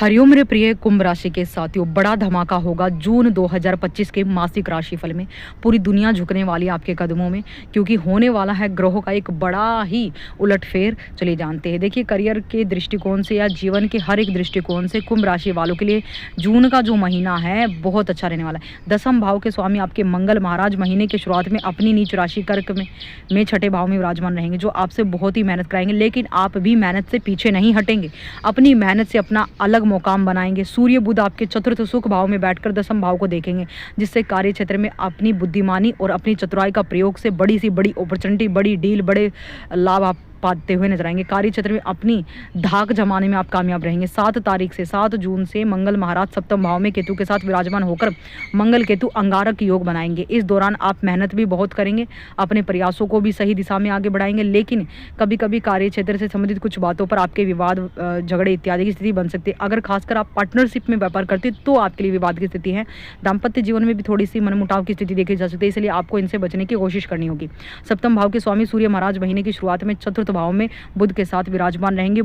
हरिओम मेरे प्रिय कुंभ राशि के साथियों, बड़ा धमाका होगा जून 2025 के मासिक राशिफल में। पूरी दुनिया झुकने वाली है आपके कदमों में, क्योंकि होने वाला है ग्रहों का एक बड़ा ही उलटफेर। चलिए जानते हैं। देखिए, करियर के दृष्टिकोण से या जीवन के हर एक दृष्टिकोण से कुंभ राशि वालों के लिए जून का जो महीना है बहुत अच्छा रहने वाला है। दसम भाव के स्वामी आपके मंगल महाराज महीने की शुरुआत में अपनी नीच राशि कर्क में छठे भाव में विराजमान रहेंगे, जो आपसे बहुत ही मेहनत कराएंगे। लेकिन आप भी मेहनत से पीछे नहीं हटेंगे, अपनी मेहनत से अपना अलग मुकाम बनाएंगे। सूर्य बुध आपके चतुर्थ सुख भाव में बैठकर दसम भाव को देखेंगे, जिससे कार्य क्षेत्र में अपनी बुद्धिमानी और अपनी चतुराई का प्रयोग से बड़ी सी बड़ी अपॉर्चुनिटी, बड़ी डील, बड़े लाभ आप पाते हुए नजर आएंगे। कार्य क्षेत्र में अपनी धाक जमाने में आप कामयाब रहेंगे। 7 जून से मंगल महाराज सप्तम भाव में केतु के साथ विराजमान होकर मंगल केतु अंगारक योग बनाएंगे। इस दौरान आप मेहनत भी बहुत करेंगे, अपने प्रयासों को भी सही दिशा में आगे बढ़ाएंगे। लेकिन कभी कभी कार्य क्षेत्र से संबंधित कुछ बातों पर आपके विवाद, झगड़े इत्यादि की स्थिति बन सकती है। अगर खासकर आप पार्टनरशिप में व्यापार करते हैं तो आपके लिए विवाद की स्थिति है। दाम्पत्य जीवन में भी थोड़ी सी मनमुटाव की स्थिति देखी जा सकती है, इसलिए आपको इनसे बचने की कोशिश करनी होगी। सप्तम भाव के स्वामी सूर्य महाराज महीने की शुरुआत में चतुर्थ भाव में बुध के साथ विराजमान रहेंगे,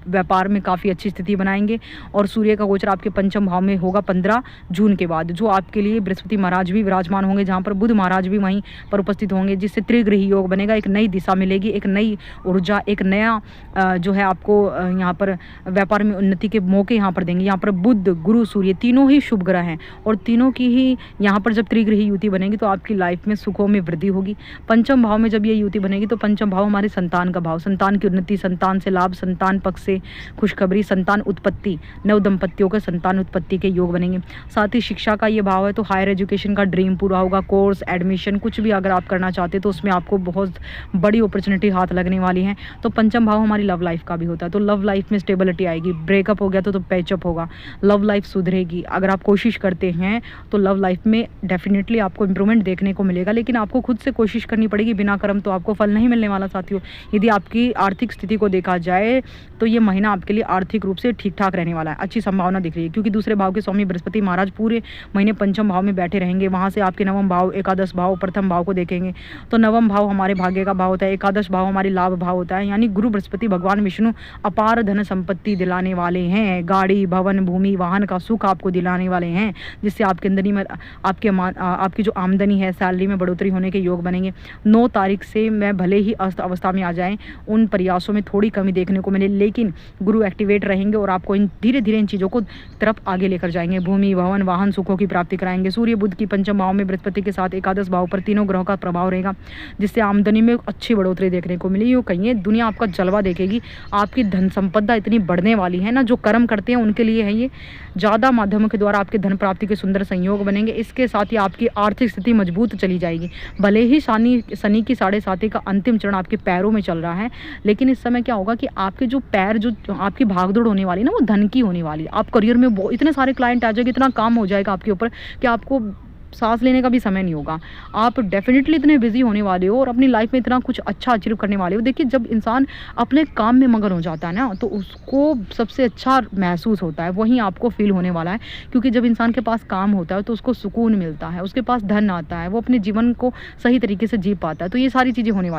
व्यापार में काफ़ी अच्छी स्थिति बनाएंगे। और सूर्य का गोचर आपके पंचम भाव में होगा 15 जून के बाद, जो आपके लिए बृहस्पति महाराज भी विराजमान होंगे, जहां पर बुध महाराज भी वहीं पर उपस्थित होंगे, जिससे त्रिग्रही योग बनेगा। एक नई दिशा मिलेगी, एक नई ऊर्जा, एक नया जो है आपको यहाँ पर व्यापार में उन्नति के मौके यहाँ पर देंगे। यहाँ पर बुध, गुरु, सूर्य तीनों ही शुभ ग्रह हैं, और तीनों की ही यहाँ पर जब त्रिग्रही युति बनेगी तो आपकी लाइफ में सुखों में वृद्धि होगी। पंचम भाव में जब ये युति बनेगी तो पंचम भाव हमारे संतान का भाव, संतान की उन्नति, संतान से लाभ, संतान पक्ष से खुशखबरी, संतान उत्पत्ति, नव दंपतियों के संतान उत्पत्ति के योग बनेंगे। साथ ही शिक्षा का ये भाव है तो हायर एजुकेशन का ड्रीम पूरा होगा। कोर्स, एडमिशन कुछ भी अगर आप करना चाहते तो उसमें आपको बहुत बड़ी अपॉर्चुनिटी हाथ लगने वाली है। तो पंचम भाव हमारी लव लाइफ का भी होता है, तो लव लाइफ में स्टेबिलिटी आएगी। ब्रेकअप हो गया तो पैचअप होगा, लव लाइफ सुधरेगी। अगर आप कोशिश करते हैं तो लव लाइफ में डेफिनेटली आपको इंप्रूवमेंट देखने को मिलेगा, लेकिन आपको खुद से कोशिश करनी पड़ेगी। बिना कर्म तो आपको फल नहीं मिलने वाला साथियों। यदि आपकी आर्थिक स्थिति को देखा जाए तो ये महीना आपके लिए आर्थिक रूप से ठीक ठाक रहने वाला है, अच्छी संभावना दिख रही है, क्योंकि दूसरे भाव के स्वामी बृहस्पति महाराज पूरे महीने पंचम भाव में बैठे रहेंगे। वहां से आपके नवम भाव, एकादश भाव, प्रथम भाव को देखेंगे। तो नवम भाव हमारे भाग्य का भाव होता है, एकादश भाव हमारी लाभ भाव होता है। यानी गुरु बृहस्पति भगवान विष्णु अपार धन संपत्ति दिलाने वाले हैं, गाड़ी, भवन, भूमि, वाहन का सुख आपको दिलाने वाले हैं, जिससे आपके आमदनी में आपकी जो आमदनी है, सैलरी में बढ़ोतरी होने के योग बनेंगे। 9 तारीख से मैं भले ही अस्त अवस्था में आ जाएं, उन प्रयासों में थोड़ी कमी देखने को मिले, लेकिन गुरु एक्टिवेट रहेंगे और आपको धीरे धीरे इन चीज़ों को तरफ आगे लेकर जाएंगे। भूमि, भवन, वाहन सुखों की प्राप्ति कराएंगे। सूर्य बुध की पंचम भाव में बृहस्पति के साथ एकादश भाव पर तीनों ग्रहों का प्रभाव रहेगा, जिससे आमदनी में अच्छी बढ़ोतरी देखने को मिली। यूँ कहिए दुनिया आपका जलवा देखेगी। आपकी धन संपदा इतनी बढ़ने वाली है ना, जो कर्म करते हैं उनके लिए है ये। ज़्यादा माध्यमों के द्वारा आपके धन प्राप्ति के सुंदर संयोग बनेंगे। इसके साथ ही आपकी आर्थिक स्थिति मजबूत चली जाएगी। भले ही शनि की 7.5 का अंतिम चरण आपके पैरों में चल रहा है, लेकिन इस समय क्या होगा कि आपके जो पैर, जो आपकी भागदौड़ होने वाली है ना, वो धन की होने वाली है। आप करियर में इतने सारे क्लाइंट आ जाएंगे, इतना काम हो जाएगा आपके ऊपर कि आपको सांस लेने का भी समय नहीं होगा। आप डेफिनेटली इतने बिजी होने वाले हो और अपनी लाइफ में इतना कुछ अच्छा अचीव करने वाले हो। देखिए, जब इंसान अपने काम में मगन हो जाता है ना, तो उसको सबसे अच्छा महसूस होता है, वहीं आपको फील होने वाला है। क्योंकि जब इंसान के पास काम होता है तो उसको सुकून मिलता है, उसके पास धन आता है, वो अपने जीवन को सही तरीके से जी पाता है। तो ये सारी चीज़ें होने वाली